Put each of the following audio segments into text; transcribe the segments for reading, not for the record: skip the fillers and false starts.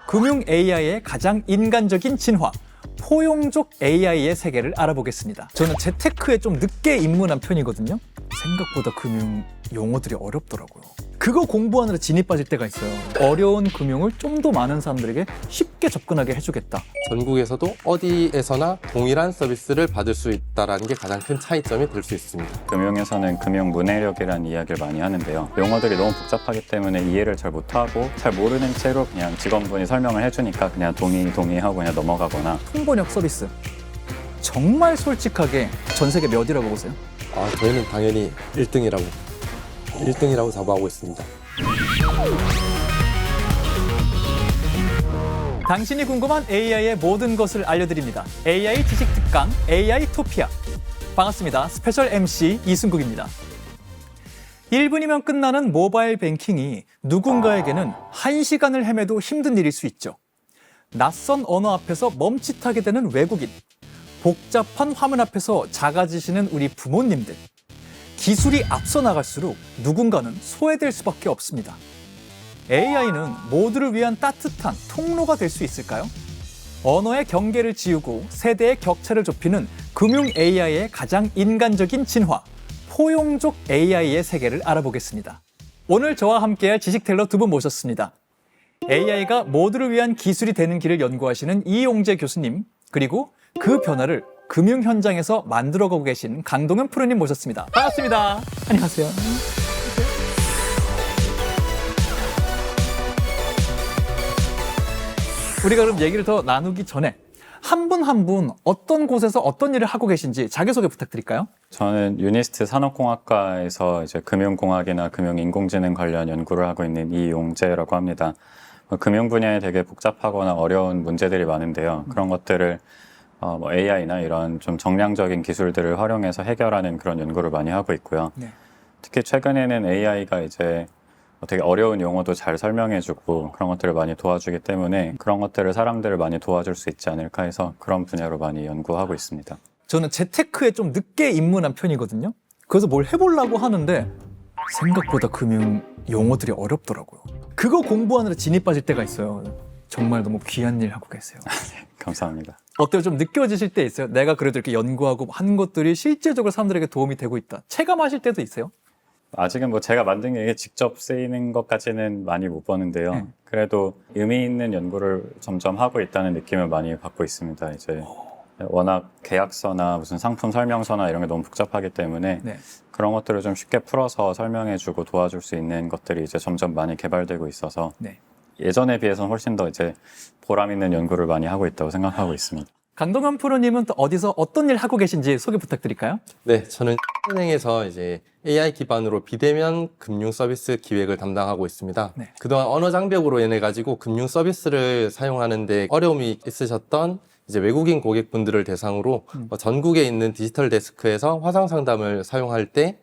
금융 AI의 가장 인간적인 진화, 포용적 AI의 세계를 알아보겠습니다. 저는 재테크에 좀 늦게 입문한 편이거든요. 생각보다 금융 용어들이 어렵더라고요. 그거 공부하느라 진이 빠질 때가 있어요. 어려운 금융을 좀 더 많은 사람들에게 쉽게 접근하게 해주겠다. 전국에서도 어디에서나 동일한 서비스를 받을 수 있다는 게 가장 큰 차이점이 될 수 있습니다. 금융에서는 금융 문해력이라는 이야기를 많이 하는데요. 용어들이 너무 복잡하기 때문에 이해를 잘 못하고 잘 모르는 채로 그냥 직원분이 설명을 해주니까 그냥 동의하고 그냥 넘어가거나. 통번역 서비스. 정말 솔직하게 전 세계 몇이라고 보세요? 저희는 당연히 1등이라고 자부하고 있습니다. 당신이 궁금한 AI의 모든 것을 알려드립니다. AI 지식 특강 AI 토피아. 반갑습니다. 스페셜 MC 이승국입니다. 1분이면 끝나는 모바일 뱅킹이 누군가에게는 1시간을 헤매도 힘든 일일 수 있죠. 낯선 언어 앞에서 멈칫하게 되는 외국인, 복잡한 화면 앞에서 작아지시는 우리 부모님들. 기술이 앞서 나갈수록 누군가는 소외될 수밖에 없습니다. AI는 모두를 위한 따뜻한 통로가 될 수 있을까요? 언어의 경계를 지우고 세대의 격차를 좁히는 금융 AI의 가장 인간적인 진화, 포용적 AI의 세계를 알아보겠습니다. 오늘 저와 함께할 지식텔러 두 분 모셨습니다. AI가 모두를 위한 기술이 되는 길을 연구하시는 이용재 교수님, 그리고 그 변화를 금융 현장에서 만들어가고 계신 강동현 프로님 모셨습니다. 반갑습니다. 안녕하세요. 우리가 그럼 얘기를 더 나누기 전에 한 분 한 분 어떤 곳에서 어떤 일을 하고 계신지 자기소개 부탁드릴까요? 저는 유니스트 산업공학과에서 이제 금융공학이나 금융인공지능 관련 연구를 하고 있는 이용재라고 합니다. 금융 분야에 되게 복잡하거나 어려운 문제들이 많은데요. 그런 것들을 AI나 이런 좀 정량적인 기술들을 활용해서 해결하는 그런 연구를 많이 하고 있고요. 네. 특히 최근에는 AI가 이제 되게 어려운 용어도 잘 설명해주고 그런 것들을 많이 도와주기 때문에 그런 것들을 사람들을 많이 도와줄 수 있지 않을까 해서 그런 분야로 많이 연구하고 있습니다. 저는 재테크에 좀 늦게 입문한 편이거든요. 그래서 뭘 해보려고 하는데 생각보다 금융 용어들이 어렵더라고요. 그거 공부하느라 진이 빠질 때가 있어요. 정말 너무 귀한 일 하고 계세요. 감사합니다. 어때요? 좀 느껴지실 때 있어요? 내가 그래도 이렇게 연구하고 한 것들이 실제적으로 사람들에게 도움이 되고 있다. 체감하실 때도 있어요? 아직은 뭐 제가 만든 게 직접 쓰이는 것까지는 많이 못 보는데요. 그래도 의미 있는 연구를 점점 하고 있다는 느낌을 많이 받고 있습니다. 이제 워낙 계약서나 무슨 상품 설명서나 이런 게 너무 복잡하기 때문에 그런 것들을 좀 쉽게 풀어서 설명해주고 도와줄 수 있는 것들이 이제 점점 많이 개발되고 있어서 예전에 비해서는 훨씬 더 이제 보람 있는 연구를 많이 하고 있다고 생각하고 있습니다. 강동현 프로님은 또 어디서 어떤 일 하고 계신지 소개 부탁드릴까요? 네, 저는 은행에서 이제 AI 기반으로 비대면 금융 서비스 기획을 담당하고 있습니다. 그동안 언어 장벽으로 인해 가지고 금융 서비스를 사용하는데 어려움이 있으셨던 이제 외국인 고객분들을 대상으로 전국에 있는 디지털 데스크에서 화상 상담을 사용할 때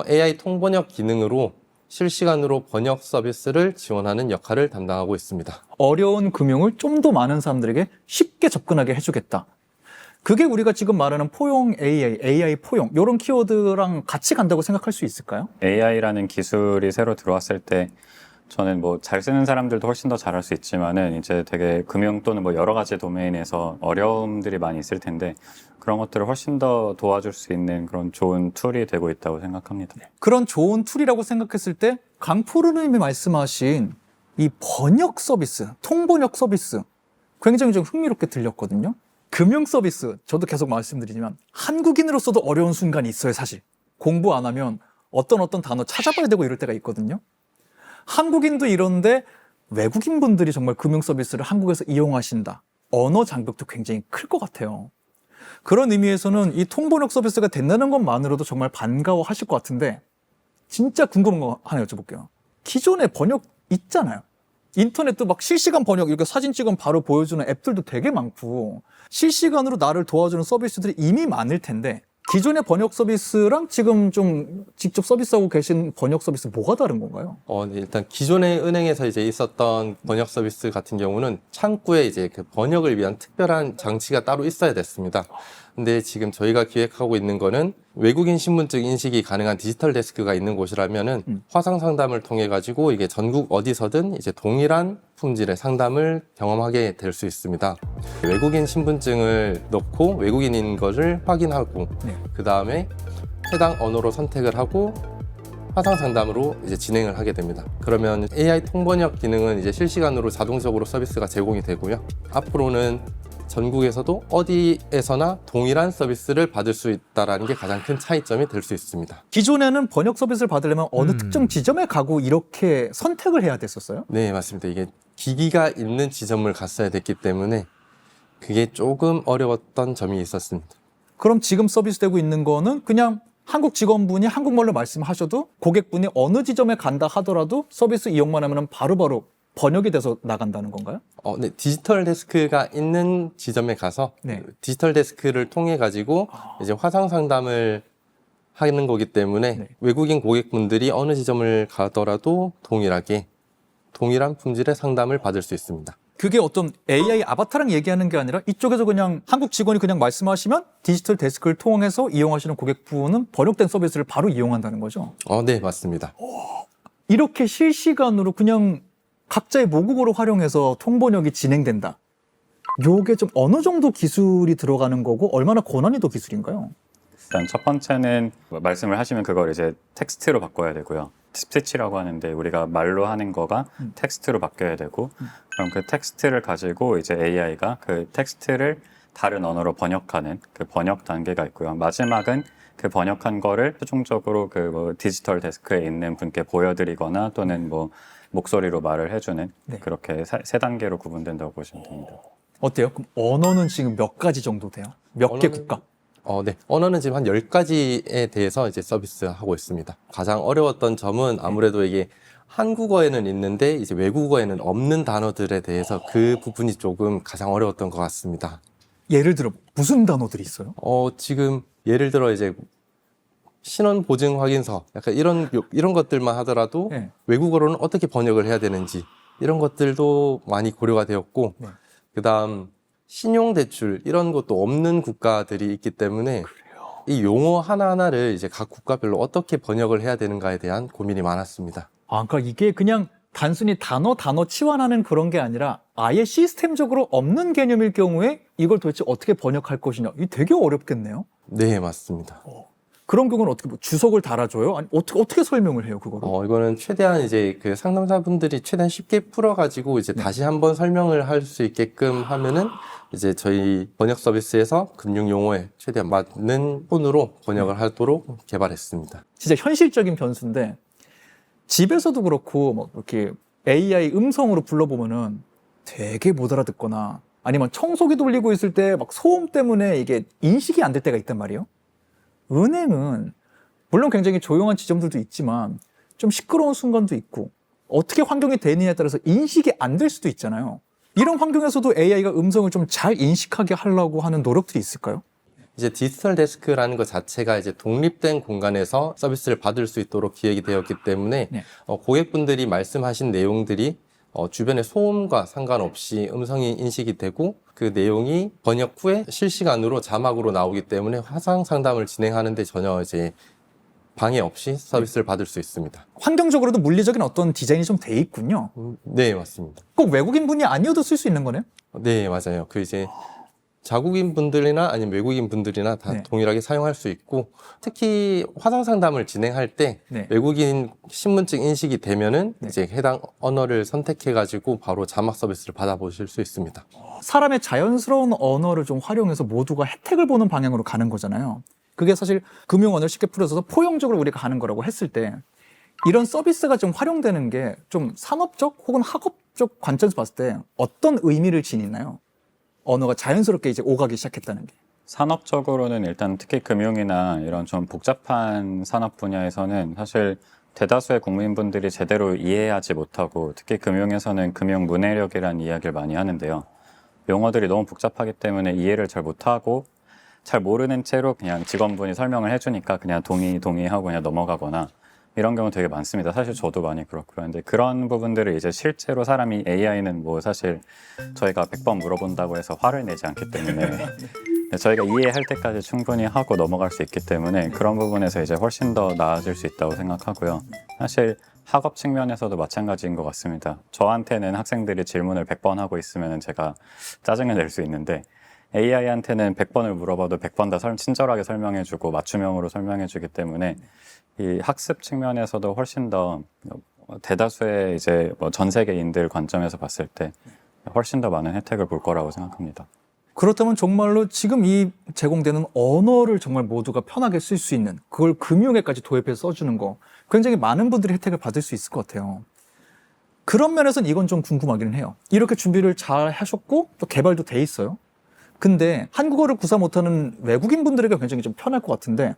AI 통번역 기능으로 실시간으로 번역 서비스를 지원하는 역할을 담당하고 있습니다. 어려운 금융을 좀 더 많은 사람들에게 쉽게 접근하게 해주겠다. 그게 우리가 지금 말하는 포용 AI, AI 포용 이런 키워드랑 같이 간다고 생각할 수 있을까요? AI라는 기술이 새로 들어왔을 때 저는 뭐 잘 쓰는 사람들도 훨씬 더 잘할 수 있지만은 이제 되게 금융 또는 뭐 여러 가지 도메인에서 어려움들이 많이 있을 텐데 그런 것들을 훨씬 더 도와줄 수 있는 그런 좋은 툴이 되고 있다고 생각합니다. 그런 좋은 툴이라고 생각했을 때 강프로님이 말씀하신 이 번역 서비스, 통번역 서비스 굉장히 좀 흥미롭게 들렸거든요. 금융 서비스, 저도 계속 말씀드리지만 한국인으로서도 어려운 순간이 있어요, 사실. 공부 안 하면 어떤 단어 찾아봐야 되고 이럴 때가 있거든요. 한국인도 이런데 외국인 분들이 정말 금융 서비스를 한국에서 이용하신다. 언어 장벽도 굉장히 클 것 같아요. 그런 의미에서는 이 통번역 서비스가 된다는 것만으로도 정말 반가워하실 것 같은데 진짜 궁금한 거 하나 여쭤볼게요. 기존에 번역 있잖아요. 인터넷도 막 실시간 번역, 이렇게 사진 찍으면 바로 보여주는 앱들도 되게 많고 실시간으로 나를 도와주는 서비스들이 이미 많을 텐데 기존의 번역 서비스랑 지금 좀 직접 서비스하고 계신 번역 서비스 뭐가 다른 건가요? 네, 일단 기존의 은행에서 이제 있었던 번역 서비스 같은 경우는 창구에 이제 그 번역을 위한 특별한 장치가 따로 있어야 됐습니다. 근데 지금 저희가 기획하고 있는 거는 외국인 신분증 인식이 가능한 디지털 데스크가 있는 곳이라면은 화상 상담을 통해 가지고 이게 전국 어디서든 이제 동일한 품질의 상담을 경험하게 될 수 있습니다. 외국인 신분증을 넣고 외국인인 것을 확인하고 그 다음에 해당 언어로 선택을 하고 화상 상담으로 이제 진행을 하게 됩니다. 그러면 AI 통번역 기능은 이제 실시간으로 자동적으로 서비스가 제공이 되고요. 앞으로는 전국에서도 어디에서나 동일한 서비스를 받을 수 있다는 게 가장 큰 차이점이 될 수 있습니다. 기존에는 번역 서비스를 받으려면 어느 특정 지점에 가고 이렇게 선택을 해야 됐었어요? 네, 맞습니다. 이게 기기가 있는 지점을 갔어야 됐기 때문에 그게 조금 어려웠던 점이 있었습니다. 그럼 지금 서비스되고 있는 거는 그냥 한국 직원분이 한국말로 말씀하셔도 고객분이 어느 지점에 간다 하더라도 서비스 이용만 하면 바로바로 번역이 돼서 나간다는 건가요? 네, 디지털 데스크가 있는 지점에 가서 디지털 데스크를 통해 가지고 이제 화상 상담을 하는 거기 때문에 외국인 고객분들이 어느 지점을 가더라도 동일하게 동일한 품질의 상담을 받을 수 있습니다. 그게 어떤 AI 아바타랑 얘기하는 게 아니라 이쪽에서 그냥 한국 직원이 그냥 말씀하시면 디지털 데스크를 통해서 이용하시는 고객분은 번역된 서비스를 바로 이용한다는 거죠? 네, 맞습니다. 이렇게 실시간으로 그냥 각자의 모국어로 활용해서 통번역이 진행된다. 요게 좀 어느 정도 기술이 들어가는 거고 얼마나 고난이도 기술인가요? 일단 첫 번째는 말씀을 하시면 그걸 이제 텍스트로 바꿔야 되고요. 스피치라고 하는데 우리가 말로 하는 거가 텍스트로 바뀌어야 되고 그럼 그 텍스트를 가지고 이제 AI가 그 텍스트를 다른 언어로 번역하는 그 번역 단계가 있고요. 마지막은 그 번역한 거를 최종적으로 그 뭐 디지털 데스크에 있는 분께 보여드리거나 또는 뭐 목소리로 말을 해주는 그렇게 세 단계로 구분된다고 보시면 됩니다. 어때요? 그럼 언어는 지금 몇 가지 정도 돼요? 몇 개 국가? 네. 언어는 지금 한 10가지에 대해서 이제 서비스하고 있습니다. 가장 어려웠던 점은 아무래도 이게 한국어에는 있는데 이제 외국어에는 없는 단어들에 대해서 그 부분이 조금 가장 어려웠던 것 같습니다. 예를 들어 무슨 단어들이 있어요? 지금 예를 들어 이제 신원 보증 확인서 약간 이런 것들만 하더라도 외국어로는 어떻게 번역을 해야 되는지 이런 것들도 많이 고려가 되었고 그다음 신용대출 이런 것도 없는 국가들이 있기 때문에 이 용어 하나하나를 이제 각 국가별로 어떻게 번역을 해야 되는가에 대한 고민이 많았습니다. 그러니까 이게 그냥 단순히 단어 치환하는 그런 게 아니라 아예 시스템적으로 없는 개념일 경우에 이걸 도대체 어떻게 번역할 것이냐. 이게 되게 어렵겠네요. 네, 맞습니다. 그런 경우는 어떻게 주석을 달아줘요? 아니 어떻게 설명을 해요, 그거를? 이거는 최대한 이제 그 상담사분들이 최대한 쉽게 풀어가지고 이제 다시 한번 설명을 할 수 있게끔 하면은 이제 저희 번역 서비스에서 금융 용어에 최대한 맞는 톤으로 번역을 하도록 개발했습니다. 진짜 현실적인 변수인데 집에서도 그렇고 막 이렇게 AI 음성으로 불러보면은 되게 못 알아듣거나 아니면 청소기 돌리고 있을 때 막 소음 때문에 이게 인식이 안 될 때가 있단 말이에요. 은행은 물론 굉장히 조용한 지점들도 있지만 좀 시끄러운 순간도 있고 어떻게 환경이 되느냐에 따라서 인식이 안 될 수도 있잖아요. 이런 환경에서도 AI가 음성을 좀 잘 인식하게 하려고 하는 노력들이 있을까요? 이제 디지털 데스크라는 것 자체가 이제 독립된 공간에서 서비스를 받을 수 있도록 기획이 되었기 때문에 고객분들이 말씀하신 내용들이 주변의 소음과 상관없이 음성이 인식이 되고 그 내용이 번역 후에 실시간으로 자막으로 나오기 때문에 화상 상담을 진행하는데 전혀 이제 방해 없이 서비스를 받을 수 있습니다. 환경적으로도 물리적인 어떤 디자인이 좀 돼 있군요. 네, 맞습니다. 꼭 외국인 분이 아니어도 쓸 수 있는 거네요? 네, 맞아요. 그 이제 자국인 분들이나 아니면 외국인 분들이나 다 동일하게 사용할 수 있고 특히 화상 상담을 진행할 때 외국인 신분증 인식이 되면은 이제 해당 언어를 선택해 가지고 바로 자막 서비스를 받아보실 수 있습니다. 사람의 자연스러운 언어를 좀 활용해서 모두가 혜택을 보는 방향으로 가는 거잖아요. 그게 사실 금융 언어를 쉽게 풀어서 포용적으로 우리가 가는 거라고 했을 때 이런 서비스가 좀 활용되는 게 좀 산업적 혹은 학업적 관점에서 봤을 때 어떤 의미를 지니나요? 언어가 자연스럽게 이제 오가기 시작했다는 게. 산업적으로는 일단 특히 금융이나 이런 좀 복잡한 산업 분야에서는 사실 대다수의 국민분들이 제대로 이해하지 못하고 특히 금융에서는 금융 문해력이라는 이야기를 많이 하는데요. 용어들이 너무 복잡하기 때문에 이해를 잘 못하고 잘 모르는 채로 그냥 직원분이 설명을 해주니까 그냥 동의하고 그냥 넘어가거나 이런 경우 되게 많습니다. 사실 저도 많이 그렇고 그런데 그런 부분들을 이제 실제로 사람이 AI는 뭐 사실 저희가 100번 물어본다고 해서 화를 내지 않기 때문에 저희가 이해할 때까지 충분히 하고 넘어갈 수 있기 때문에 그런 부분에서 이제 훨씬 더 나아질 수 있다고 생각하고요. 사실 학업 측면에서도 마찬가지인 것 같습니다. 저한테는 학생들이 질문을 100번 하고 있으면 제가 짜증을 낼 수 있는데 AI한테는 100번을 물어봐도 100번 다 친절하게 설명해주고 맞춤형으로 설명해주기 때문에 이 학습 측면에서도 훨씬 더 대다수의 이제 뭐 전 세계인들 관점에서 봤을 때 훨씬 더 많은 혜택을 볼 거라고 생각합니다. 그렇다면 정말로 지금 이 제공되는 언어를 정말 모두가 편하게 쓸 수 있는 그걸 금융에까지 도입해서 써주는 거 굉장히 많은 분들이 혜택을 받을 수 있을 것 같아요. 그런 면에서는 이건 좀 궁금하기는 해요. 이렇게 준비를 잘 하셨고 또 개발도 돼 있어요. 근데 한국어를 구사 못하는 외국인 분들에게 굉장히 좀 편할 것 같은데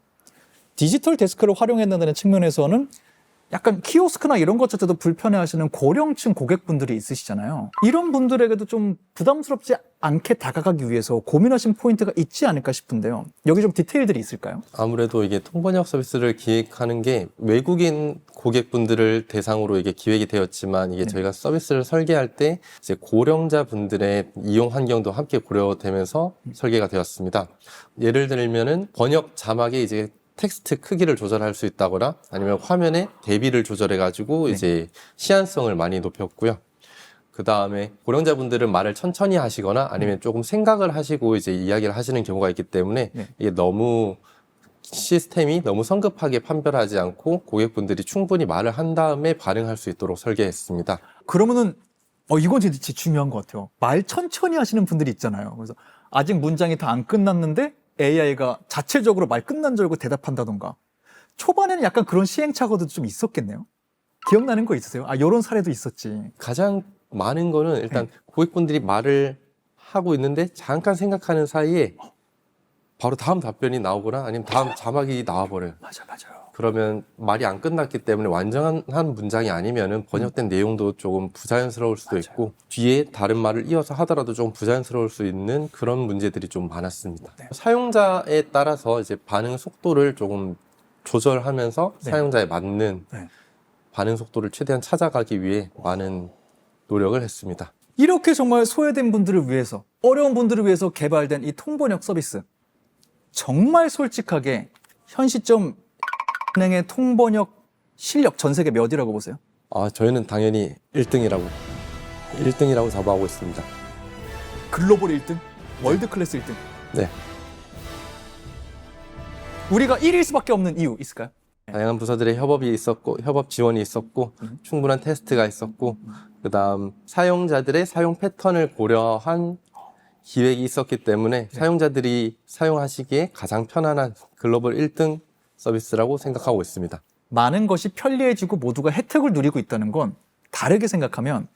디지털 데스크를 활용한다는 측면에서는 약간 키오스크나 이런 것 자체도 불편해하시는 고령층 고객분들이 있으시잖아요. 이런 분들에게도 좀 부담스럽지 않게 다가가기 위해서 고민하신 포인트가 있지 않을까 싶은데요. 여기 좀 디테일들이 있을까요? 아무래도 이게 통번역 서비스를 기획하는 게 외국인 고객분들을 대상으로 이게 기획이 되었지만 이게 저희가 서비스를 설계할 때 이제 고령자 분들의 이용 환경도 함께 고려되면서 설계가 되었습니다. 예를 들면은 번역 자막에 이제 텍스트 크기를 조절할 수 있다거나 아니면 화면의 대비를 조절해가지고 이제 시안성을 많이 높였고요. 그 다음에 고령자분들은 말을 천천히 하시거나 아니면 조금 생각을 하시고 이제 이야기를 하시는 경우가 있기 때문에 이게 너무 시스템이 너무 성급하게 판별하지 않고 고객분들이 충분히 말을 한 다음에 반응할 수 있도록 설계했습니다. 그러면은 이건 진짜 중요한 것 같아요. 말 천천히 하시는 분들이 있잖아요. 그래서 아직 문장이 다 안 끝났는데 AI가 자체적으로 말 끝난 줄 알고 대답한다던가. 초반에는 약간 그런 시행착오도 좀 있었겠네요. 기억나는 거 있으세요? 이런 사례도 있었지. 가장 많은 거는 일단 고객분들이 말을 하고 있는데 잠깐 생각하는 사이에 바로 다음 답변이 나오거나 아니면 다음 자막이 나와버려요. 맞아요. 그러면 말이 안 끝났기 때문에 완전한 문장이 아니면은 번역된 내용도 조금 부자연스러울 수도 있고 뒤에 다른 말을 이어서 하더라도 조금 부자연스러울 수 있는 그런 문제들이 좀 많았습니다. 사용자에 따라서 이제 반응 속도를 조금 조절하면서 사용자에 맞는 반응 속도를 최대한 찾아가기 위해 많은 노력을 했습니다. 이렇게 정말 소외된 분들을 위해서, 어려운 분들을 위해서 개발된 이 통번역 서비스. 정말 솔직하게 현 시점 은행의 통번역 실력 전 세계 몇이라고 보세요? 저희는 당연히 1등이라고 자부하고 있습니다. 글로벌 1등? 월드 클래스 1등? 네. 우리가 1일 수밖에 없는 이유 있을까요? 다양한 부서들의 협업이 있었고, 협업 지원이 있었고, 충분한 테스트가 있었고, 그 다음 사용자들의 사용 패턴을 고려한 기획이 있었기 때문에 사용자들이 사용하시기에 가장 편안한 글로벌 1등 서비스라고 생각하고 있습니다. 많은 것이 편리해지고 모두가 혜택을 누리고 있다는 건 다르게 생각하면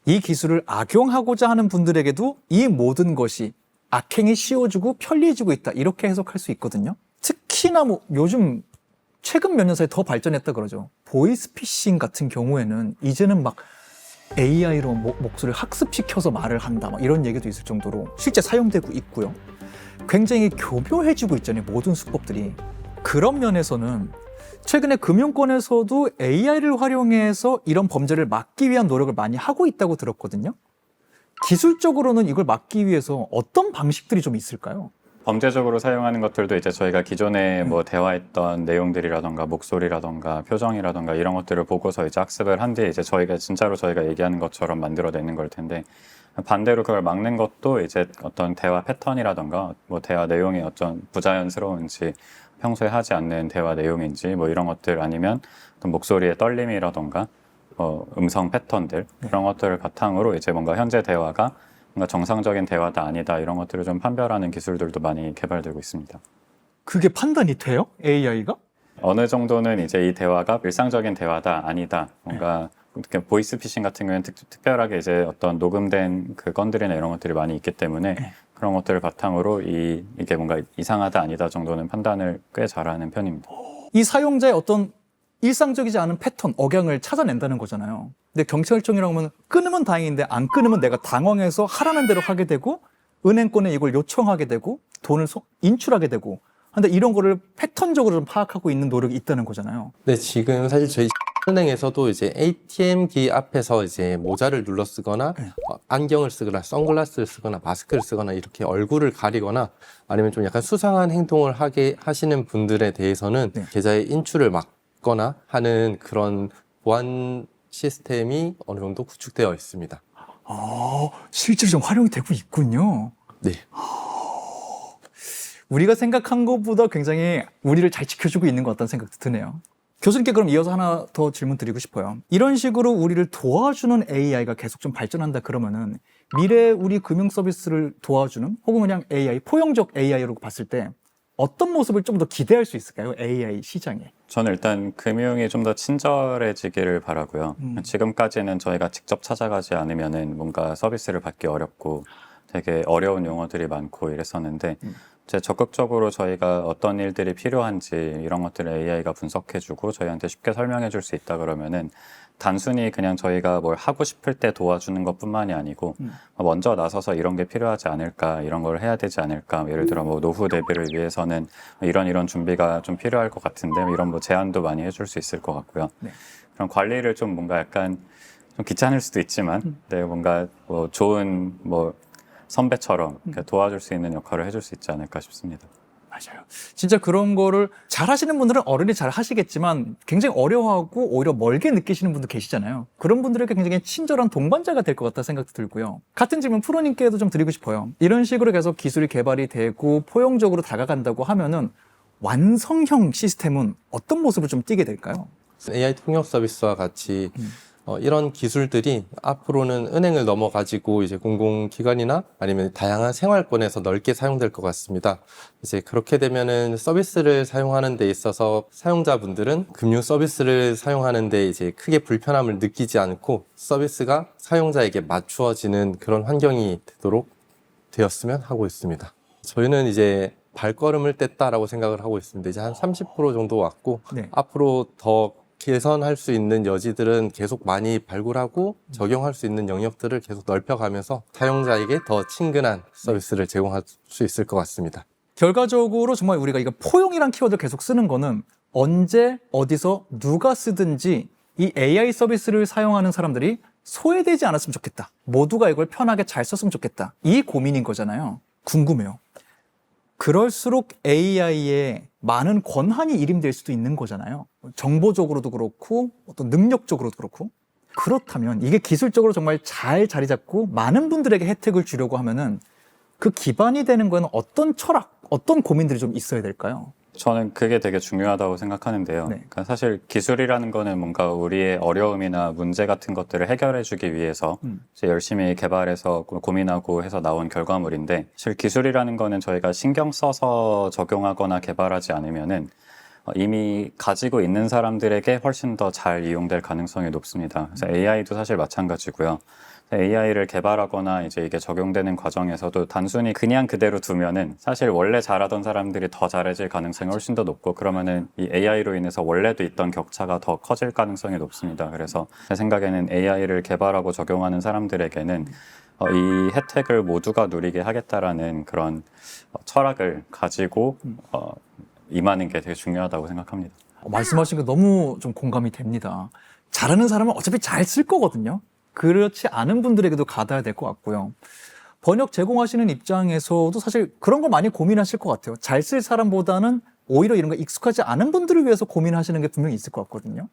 이 기술을 악용하고자 하는 분들에게도 이 모든 것이 악행이 씌워지고 편리해지고 있다 이렇게 해석할 수 있거든요. 특히나 요즘 최근 몇 년 사이에 더 발전했다 그러죠. 보이스피싱 같은 경우에는 이제는 막 AI로 목소리를 학습시켜서 말을 한다 이런 얘기도 있을 정도로 실제 사용되고 있고요. 굉장히 교묘해지고 있잖아요. 모든 수법들이. 그런 면에서는 최근에 금융권에서도 AI를 활용해서 이런 범죄를 막기 위한 노력을 많이 하고 있다고 들었거든요. 기술적으로는 이걸 막기 위해서 어떤 방식들이 좀 있을까요? 범죄적으로 사용하는 것들도 이제 저희가 기존에 뭐 대화했던 내용들이라던가 목소리라던가 표정이라던가 이런 것들을 보고서 이제 학습을 한 뒤에 이제 저희가 얘기하는 것처럼 만들어내는 걸 텐데 반대로 그걸 막는 것도 이제 어떤 대화 패턴이라던가 뭐 대화 내용이 어떤 부자연스러운지 평소에 하지 않는 대화 내용인지 뭐 이런 것들 아니면 어떤 목소리의 떨림이라던가 음성 패턴들 그런 것들을 바탕으로 이제 뭔가 현재 대화가 뭔가 정상적인 대화다 아니다 이런 것들을 좀 판별하는 기술들도 많이 개발되고 있습니다. 그게 판단이 돼요? AI가? 어느 정도는 이제 이 대화가 일상적인 대화다 아니다 뭔가 보이스 피싱 같은 경우에는 특별하게 이제 어떤 녹음된 그 건들이나 이런 것들이 많이 있기 때문에 그런 것들을 바탕으로 이게 뭔가 이상하다 아니다 정도는 판단을 꽤 잘하는 편입니다. 이 사용자의 어떤 일상적이지 않은 패턴, 억양을 찾아낸다는 거잖아요. 근데 경찰청이라고 하면 끊으면 다행인데 안 끊으면 내가 당황해서 하라는 대로 하게 되고 은행권에 이걸 요청하게 되고 돈을 인출하게 되고 근데 이런 거를 패턴적으로 좀 파악하고 있는 노력이 있다는 거잖아요. 네, 지금 사실 저희 은행에서도 이제 ATM기 앞에서 이제 모자를 눌러 쓰거나 안경을 쓰거나 선글라스를 쓰거나 마스크를 쓰거나 이렇게 얼굴을 가리거나 아니면 좀 약간 수상한 행동을 하게 하시는 분들에 대해서는 계좌의 인출을 막거나 하는 그런 보안 시스템이 어느 정도 구축되어 있습니다. 실제로 좀 활용이 되고 있군요. 네. 우리가 생각한 것보다 굉장히 우리를 잘 지켜주고 있는 것 같다는 생각도 드네요. 교수님께 그럼 이어서 하나 더 질문 드리고 싶어요. 이런 식으로 우리를 도와주는 AI가 계속 좀 발전한다 그러면은 미래 우리 금융 서비스를 도와주는 혹은 그냥 AI, 포용적 AI로 봤을 때 어떤 모습을 좀 더 기대할 수 있을까요? AI 시장에. 저는 일단 금융이 좀 더 친절해지기를 바라고요. 지금까지는 저희가 직접 찾아가지 않으면은 뭔가 서비스를 받기 어렵고 되게 어려운 용어들이 많고 이랬었는데 이제 적극적으로 저희가 어떤 일들이 필요한지 이런 것들을 AI가 분석해주고 저희한테 쉽게 설명해줄 수 있다 그러면은 단순히 그냥 저희가 뭘 하고 싶을 때 도와주는 것뿐만이 아니고 먼저 나서서 이런 게 필요하지 않을까, 이런 걸 해야 되지 않을까, 예를 들어 뭐 노후 대비를 위해서는 이런 준비가 좀 필요할 것 같은데 이런 뭐 제안도 많이 해줄 수 있을 것 같고요. 그럼 관리를 좀 뭔가 약간 좀 귀찮을 수도 있지만 뭔가 뭐 좋은 뭐 선배처럼 도와줄 수 있는 역할을 해줄 수 있지 않을까 싶습니다. 맞아요. 진짜 그런 거를 잘 하시는 분들은 어른이 잘 하시겠지만 굉장히 어려워하고 오히려 멀게 느끼시는 분도 계시잖아요. 그런 분들에게 굉장히 친절한 동반자가 될 것 같다는 생각도 들고요. 같은 질문 프로님께도 좀 드리고 싶어요. 이런 식으로 계속 기술이 개발이 되고 포용적으로 다가간다고 하면은 완성형 시스템은 어떤 모습을 좀 띠게 될까요? AI 통역 서비스와 같이 이런 기술들이 앞으로는 은행을 넘어가지고 이제 공공기관이나 아니면 다양한 생활권에서 넓게 사용될 것 같습니다. 이제 그렇게 되면은 서비스를 사용하는 데 있어서 사용자분들은 금융 서비스를 사용하는 데 이제 크게 불편함을 느끼지 않고 서비스가 사용자에게 맞추어지는 그런 환경이 되도록 되었으면 하고 있습니다. 저희는 이제 발걸음을 뗐다라고 생각을 하고 있습니다. 이제 한 30% 정도 왔고 앞으로 더 개선할 수 있는 여지들은 계속 많이 발굴하고 적용할 수 있는 영역들을 계속 넓혀가면서 사용자에게 더 친근한 서비스를 제공할 수 있을 것 같습니다. 결과적으로 정말 우리가 이거 포용이란 키워드를 계속 쓰는 거는 언제 어디서 누가 쓰든지 이 AI 서비스를 사용하는 사람들이 소외되지 않았으면 좋겠다. 모두가 이걸 편하게 잘 썼으면 좋겠다. 이 고민인 거잖아요. 궁금해요. 그럴수록 AI에 많은 권한이 일임될 수도 있는 거잖아요. 정보적으로도 그렇고 어떤 능력적으로도 그렇고. 그렇다면 이게 기술적으로 정말 잘 자리 잡고 많은 분들에게 혜택을 주려고 하면은 그 기반이 되는 건 어떤 철학, 어떤 고민들이 좀 있어야 될까요? 저는 그게 되게 중요하다고 생각하는데요. 그러니까 사실 기술이라는 거는 뭔가 우리의 어려움이나 문제 같은 것들을 해결해주기 위해서 이제 열심히 개발해서 고민하고 해서 나온 결과물인데, 사실 기술이라는 거는 저희가 신경 써서 적용하거나 개발하지 않으면은 이미 가지고 있는 사람들에게 훨씬 더 잘 이용될 가능성이 높습니다. 그래서 AI도 사실 마찬가지고요. AI를 개발하거나 이제 이게 적용되는 과정에서도 단순히 그냥 그대로 두면은 사실 원래 잘하던 사람들이 더 잘해질 가능성이 훨씬 더 높고, 그러면은 이 AI로 인해서 원래도 있던 격차가 더 커질 가능성이 높습니다. 그래서 제 생각에는 AI를 개발하고 적용하는 사람들에게는 이 혜택을 모두가 누리게 하겠다라는 그런 철학을 가지고 임하는 게 되게 중요하다고 생각합니다. 말씀하신 거 너무 좀 공감이 됩니다. 잘하는 사람은 어차피 잘 쓸 거거든요. 그렇지 않은 분들에게도 가닿아야 될 것 같고요. 번역 제공하시는 입장에서도 사실 그런 거 많이 고민하실 것 같아요. 잘 쓸 사람보다는 오히려 이런 거 익숙하지 않은 분들을 위해서 고민하시는 게 분명히 있을 것 같거든요.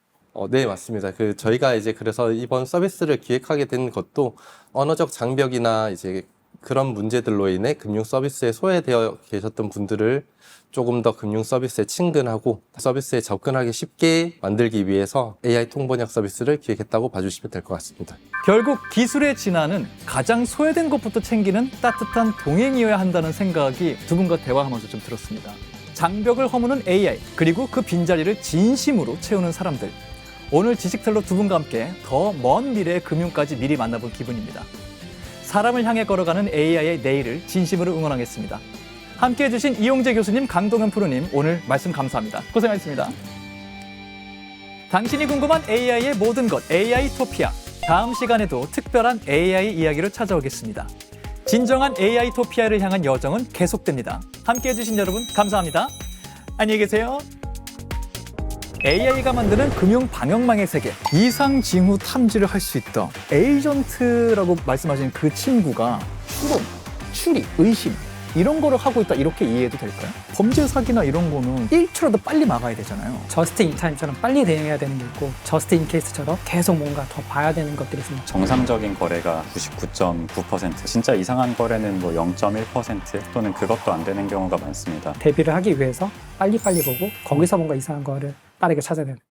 네, 맞습니다. 저희가 이제 그래서 이번 서비스를 기획하게 된 것도 언어적 장벽이나 이제 그런 문제들로 인해 금융 서비스에 소외되어 계셨던 분들을 조금 더 금융 서비스에 친근하고 서비스에 접근하기 쉽게 만들기 위해서 AI 통번역 서비스를 기획했다고 봐주시면 될 것 같습니다. 결국 기술의 진화는 가장 소외된 것부터 챙기는 따뜻한 동행이어야 한다는 생각이 두 분과 대화하면서 좀 들었습니다. 장벽을 허무는 AI, 그리고 그 빈자리를 진심으로 채우는 사람들. 오늘 지식텔러 두 분과 함께 더 먼 미래의 금융까지 미리 만나본 기분입니다. 사람을 향해 걸어가는 AI의 내일을 진심으로 응원하겠습니다. 함께해 주신 이용재 교수님, 강동현 프로님, 오늘 말씀 감사합니다. 고생하셨습니다. 당신이 궁금한 AI의 모든 것, AI 토피아. 다음 시간에도 특별한 AI 이야기로 찾아오겠습니다. 진정한 AI 토피아를 향한 여정은 계속됩니다. 함께해 주신 여러분 감사합니다. 안녕히 계세요. AI가 만드는 금융 방역망의 세계, 이상 징후 탐지를 할 수 있다. 에이전트라고 말씀하신 그 친구가 추론, 추리, 의심 이런 거를 하고 있다 이렇게 이해해도 될까요? 범죄 사기나 이런 거는 1초라도 빨리 막아야 되잖아요. 저스트 인 타임처럼 빨리 대응해야 되는 게 있고 저스트 인 케이스처럼 계속 뭔가 더 봐야 되는 것들이 있습니다. 정상적인 거래가 99.9%, 진짜 이상한 거래는 뭐 0.1% 또는 그것도 안 되는 경우가 많습니다. 대비를 하기 위해서 빨리빨리 보고 거기서 뭔가 이상한 거를 빠르게 찾아내는